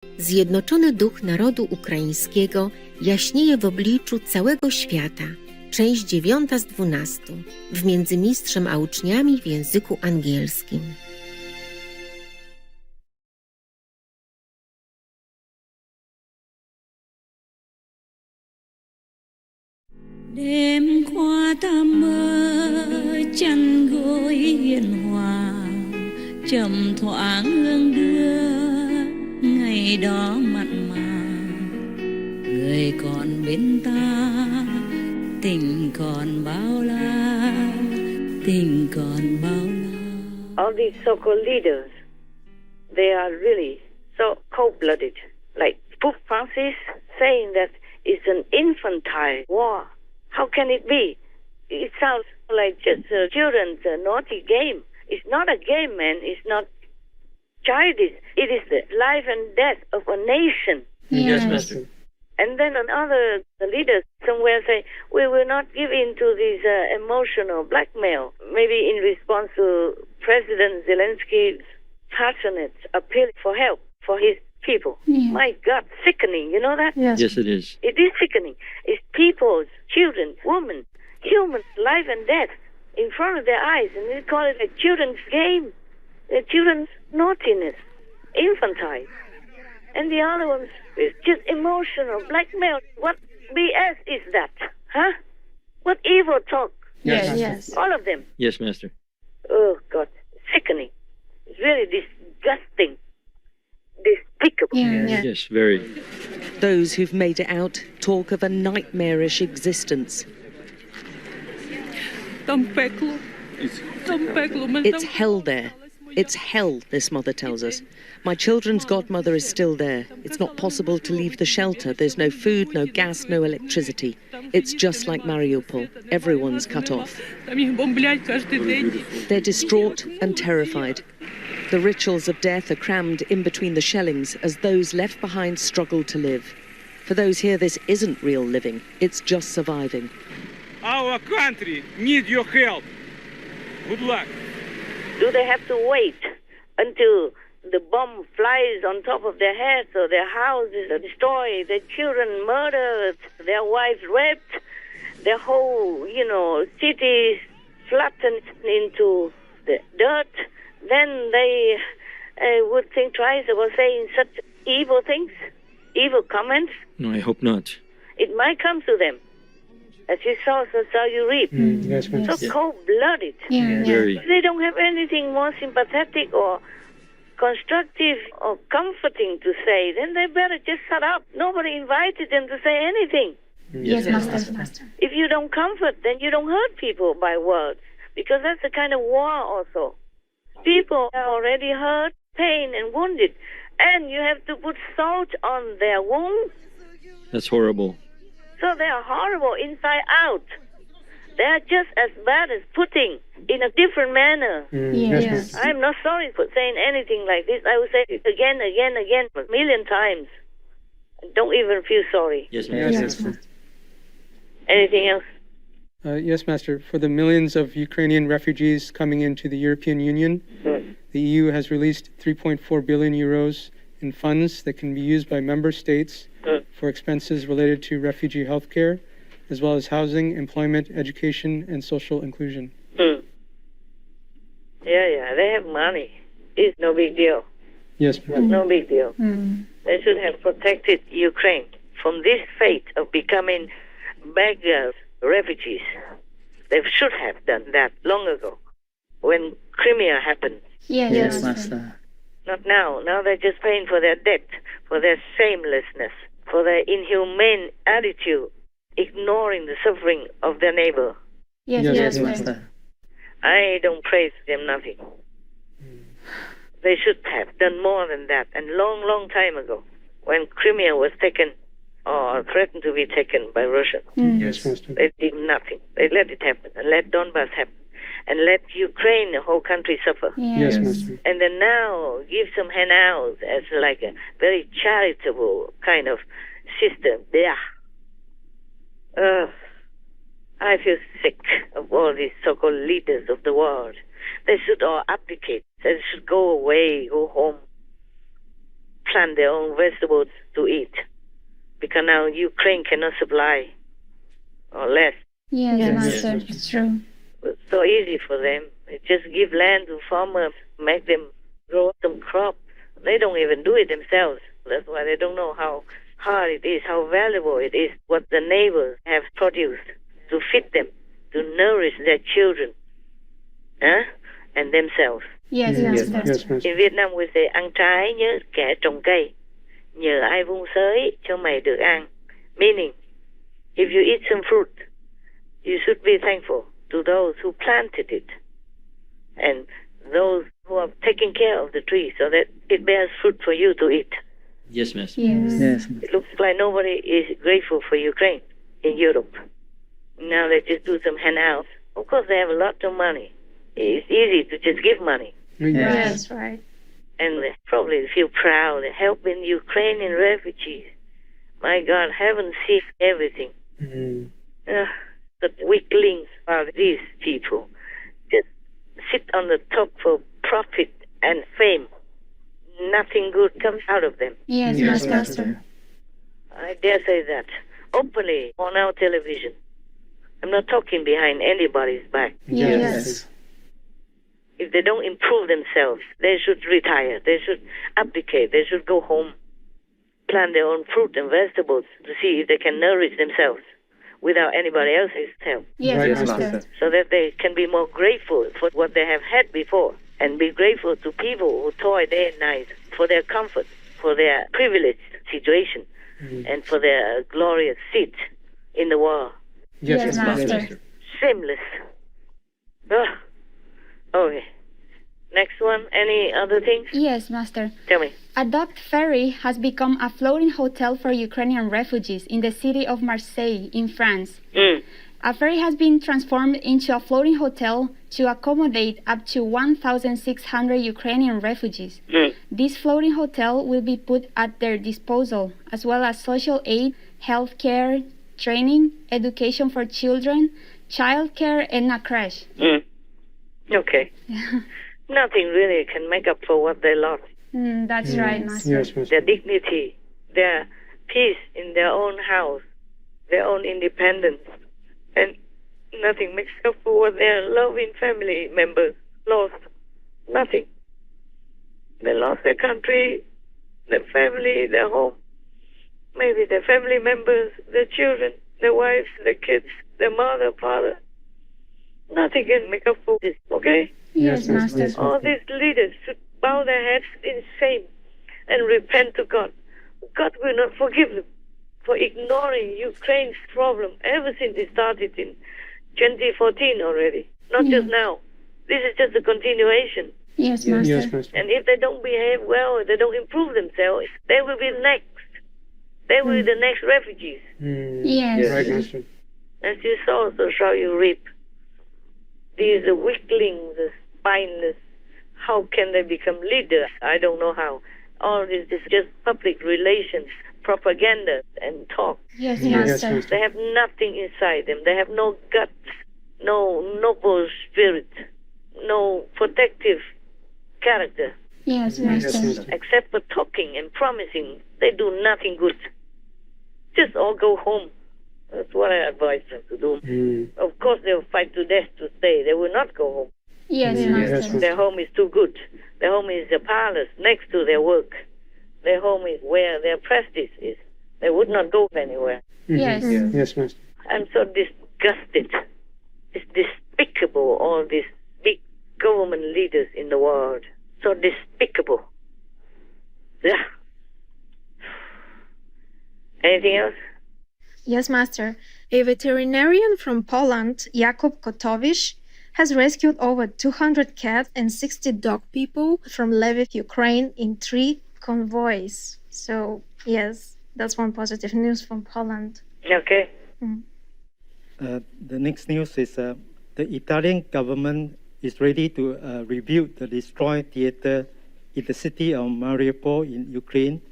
Zjednoczony duch narodu ukraińskiego jaśnieje w obliczu całego świata. Część 9 z 12. W Międzymistrzem a uczniami w języku angielskim. Đêm qua ta mơ chăn gối hiền hòa, chậm thoáng hương đưa ngày đó mặn mà. Người còn bên ta, tình còn bao la, tình còn bao la. All these so-called leaders, they are really so cold-blooded. Like Pope Francis saying that it's an infantile war. How can it be? It sounds like just children's naughty game. It's not a game, man. It's not childish. It is the life and death of a nation. Yes, Master. And then another leaders somewhere say, we will not give in to this emotional blackmail. Maybe in response to President Zelensky's passionate appeal for help for his people. Yeah. My God, sickening, you know that? Yes, it is. It is sickening. It's people's, children, women, human life and death in front of their eyes. And they call it a children's game, a children's naughtiness, infantile. And the other ones is just emotional blackmail. What BS is that? Huh? What evil talk? Yes. All of them. Yes, Master. Oh, God. Sickening. It's really disgusting. Despicable. Yes, very. Those who've made it out talk of a nightmarish existence. It's hell there. It's hell, this mother tells us. My children's godmother is still there. It's not possible to leave the shelter. There's no food, no gas, no electricity. It's just like Mariupol. Everyone's cut off. They're distraught and terrified. The rituals of death are crammed in between the shellings as those left behind struggle to live. For those here, this isn't real living. It's just surviving. Our country needs your help. Good luck. Do they have to wait until the bomb flies on top of their heads or their houses are destroyed, their children murdered, their wives raped, their whole, cities flattened into the dirt? Then they would think twice about saying such evil things, evil comments? No, I hope not. It might come to them. As you sow, so shall you reap. Yes. So cold-blooded. Very. If they don't have anything more sympathetic or constructive or comforting to say, then they better just shut up. Nobody invited them to say anything. Yes, Master. If you don't comfort, then you don't hurt people by words, because that's the kind of war also. People are already hurt, pain, and wounded, and you have to put salt on their wounds. That's horrible. So they are horrible inside out. They are just as bad as putting in a different manner. Yes. I'm not sorry for saying anything like this. I will say it again, a million times. Don't even feel sorry. Yes, Master. Anything else? Yes, Master. For the millions of Ukrainian refugees coming into the European Union, the EU has released 3.4 billion euros in funds that can be used by member states for expenses related to refugee health care, as well as housing, employment, education, and social inclusion. Yeah, they have money. It's no big deal. Yes, It's no big deal. They should have protected Ukraine from this fate of becoming beggars, refugees. They should have done that long ago, when Crimea happened. Yes, Master. Not now. Now they're just paying for their debt, for their shamelessness, for their inhumane attitude, ignoring the suffering of their neighbor. Yes, Master. I don't praise them nothing. They should have done more than that, and long time ago, when Crimea was taken or threatened to be taken by Russia. Yes, Master. They did nothing. They let it happen, and let Donbass happen, and let Ukraine, the whole country, suffer. Yes, Master. And then now give some handouts as like a very charitable kind of system. I feel sick of all these so-called leaders of the world. They should all abdicate. They should go away, go home. plant their own vegetables to eat, because now Ukraine cannot supply, or less. Yes, Master. It's true. It's so easy for them. They just give land to farmers, make them grow some crops. They don't even do it themselves. That's why they don't know how hard it is, how valuable it is, what the neighbors have produced to feed them, to nourish their children, and themselves. Yes, Master. Yes, Master. In Vietnam we say, ăn trái nhớ kẻ trồng cây, nhờ ai vun sới cho mày được ăn. Meaning, if you eat some fruit, you should be thankful to those who planted it and those who are taking care of the tree so that it bears fruit for you to eat. Yes, Master. Yes. It looks like nobody is grateful for Ukraine in Europe. Now they just do some handouts. Of course, they have a lot of money. It's easy to just give money. Yes, right. And they probably feel proud helping Ukrainian refugees. My God, heaven sees everything. The weaklings are these people. Just sit on the top for profit and fame. Nothing good comes out of them. Yes, Master. I dare say that openly on our television. I'm not talking behind anybody's back. Yes. If they don't improve themselves, they should retire. They should abdicate. They should go home, plant their own fruit and vegetables to see if they can nourish themselves without anybody else's help, Yes, Master. so that they can be more grateful for what they have had before and be grateful to people who toil day and night for their comfort, for their privileged situation, and for their glorious seat in the world. Yes, Master. Shameless. Okay. Next one. Any other things? Yes, Master. Tell me. Adopt Ferry has become a floating hotel for Ukrainian refugees in the city of Marseille in France. A ferry has been transformed into a floating hotel to accommodate up to 1,600 Ukrainian refugees. This floating hotel will be put at their disposal, as well as social aid, health care, training, education for children, child care, and a crèche. Okay. Nothing really can make up for what they lost. That's right, Master. Yes, Master. Their dignity, their peace in their own house, their own independence, and nothing makes up for what their loving family members lost. Nothing. They lost their country, their family, their home, maybe their family members, their children, their wives, their kids, their mother, father. Nothing can make up for this, okay? Yes, Master. All these leaders should bow their heads in shame and repent to God. God will not forgive them for ignoring Ukraine's problem ever since it started in 2014 already. Not just now. This is just a continuation. Yes, Master. Yes, Master. And if they don't behave well, if they don't improve themselves, they will be next. They will be the next refugees. Yes. Right, Master. As you sow, so shall you reap. These are weaklings, the spineless. How can they become leaders? I don't know how. All this is just public relations, propaganda, and talk. Yes, Yes, Master. Master. They have nothing inside them. They have no guts, no noble spirit, no protective character. Yes, Yes, Master. Master. Except for talking and promising, they do nothing good. Just all go home. That's what I advise them to do. Of course, they'll fight to death to stay. They will not go home. Yes, Yes, Master. Master. Their home is too good. Their home is the palace next to their work. Their home is where their prestige is. They would not go anywhere. Yes. Yes, Master. I'm so disgusted. It's despicable, all these big government leaders in the world. So despicable. Yeah. Anything else? Yes, Master. A veterinarian from Poland, Jakub Kotowicz, has rescued over 200 cat and 60 dog people from Lviv, Ukraine in 3 convoys. So, yes, that's one positive news from Poland. Okay. The next news is the Italian government is ready to rebuild the destroyed theater in the city of Mariupol in Ukraine,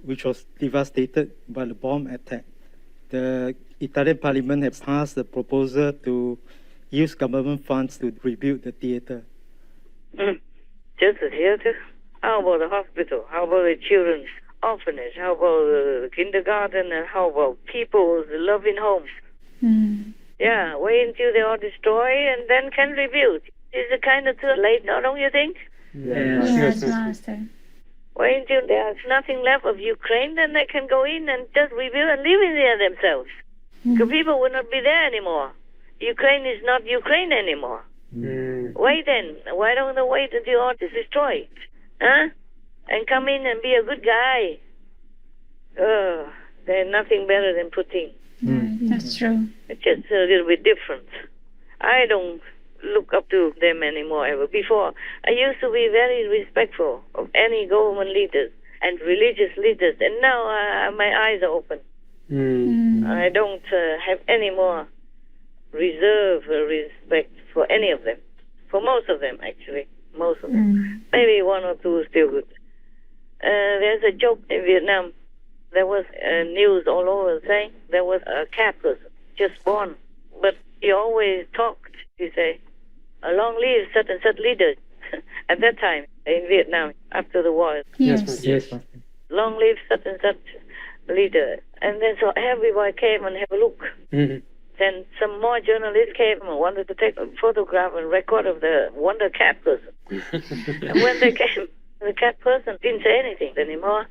which was devastated by the bomb attack. The Italian parliament has passed a proposal to use government funds to rebuild the theater. Just the theater? How about the hospital? How about the children's orphanage? How about kindergarten? And how about people's loving homes? Yeah, wait until they are destroyed and then can rebuild. It's kind of too late now, don't you think? Yes, Master. Wait until there's nothing left of Ukraine, then they can go in and just rebuild and live in there themselves. Because people will not be there anymore. Ukraine is not Ukraine anymore. Wait then. Why don't they wait until all is destroyed? Huh? And come in and be a good guy. There's nothing better than Putin. That's true. It's just a little bit different. I don't look up to them anymore ever. Before, I used to be very respectful of any government leaders and religious leaders, and now my eyes are open. I don't have any more reserve or respect for any of them. For most of them, actually. Most of them. Maybe one or two is still good. There's a joke in Vietnam. There was news all over saying there was a cat person just born. But he always talked, he say, long live such and such leaders. At that time, in Vietnam, after the war. Yes. Long live such and such leader. And then so everybody came and have a look. Then some more journalists came and wanted to take a photograph and record of the wonder cat person. And when they came, the cat person didn't say anything anymore.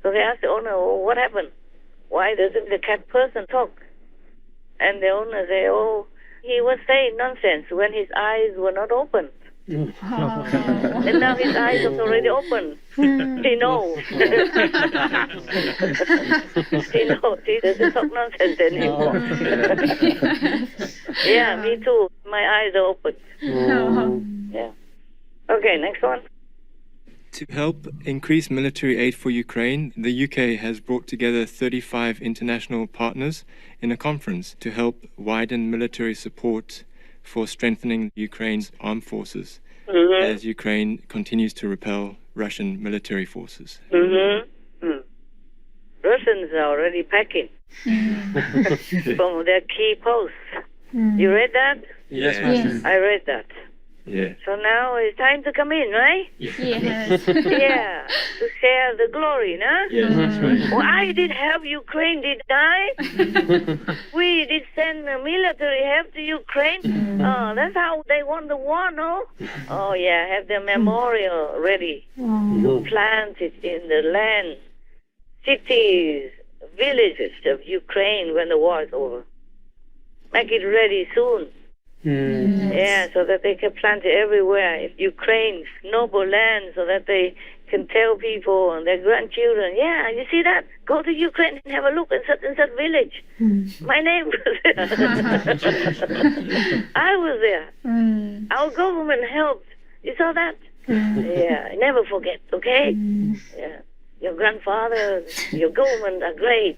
So they asked the owner, oh, what happened? Why doesn't the cat person talk? And the owner said, oh, he was saying nonsense when his eyes were not open. And now his eyes are already open. He knows. He knows. He doesn't talk nonsense anymore. Yeah, me too. My eyes are open. Yeah. Okay, next one. To help increase military aid for Ukraine, the UK has brought together 35 international partners in a conference to help widen military support for strengthening Ukraine's armed forces as Ukraine continues to repel Russian military forces. Russians are already packing from their key posts. You read that? Yes, Yes. I read that. Yeah. So now it's time to come in, right? Yes. Yeah, to share the glory, no? Yes, that's right. Well, I did help Ukraine, did I? We did send military help to Ukraine. Oh, that's how they won the war, no? Oh, yeah, have the memorial ready to plant it in the land, cities, villages of Ukraine when the war is over. Make it ready soon. Yeah, so that they can plant it everywhere in Ukraine's noble land, so that they can tell people and their grandchildren, yeah, you see that? Go to Ukraine and have a look at such and such village. My name was there. I was there. Our government helped. You saw that? Yeah, never forget, okay? Yeah. Your grandfather, your government are great.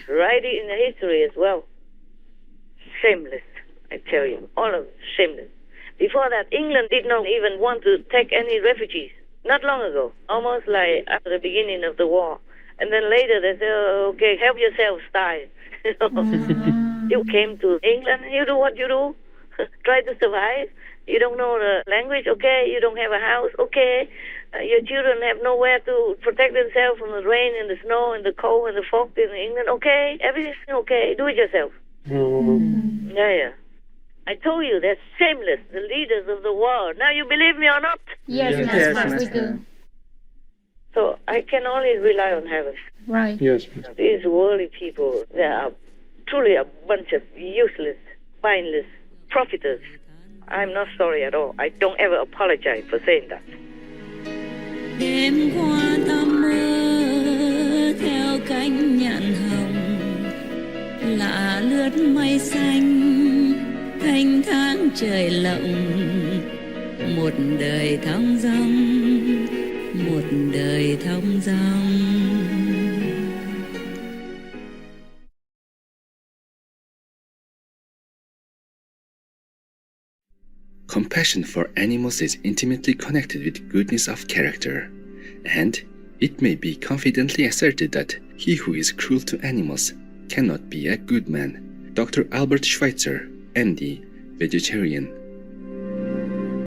Write it in the history as well. Shameless. I tell you, all of it, shameless. Before that, England did not even want to take any refugees. Not long ago, almost like after the beginning of the war. And then later they said, oh, okay, help yourself, style. You came to England, you do what you do. Try to survive. You don't know the language, okay. You don't have a house, okay. Your children have nowhere to protect themselves from the rain and the snow and the cold and the fog in England, okay. Everything's okay. Do it yourself. Yeah. I told you, they're shameless, the leaders of the world. Now you believe me or not? Yes, we do. So I can only rely on heaven. Right. Yes. These worldly people, they are truly a bunch of useless, mindless profiteers. I'm not sorry at all. I don't ever apologize for saying that. Đêm qua ta mơ theo cánh nhạn hồng, lạ lướt mây xanh, thanh thang trời lộng, một đời thong dong, một đời thong dong. Compassion for animals is intimately connected with goodness of character, and it may be confidently asserted that he who is cruel to animals cannot be a good man. Dr. Albert Schweitzer, MD, vegetarian.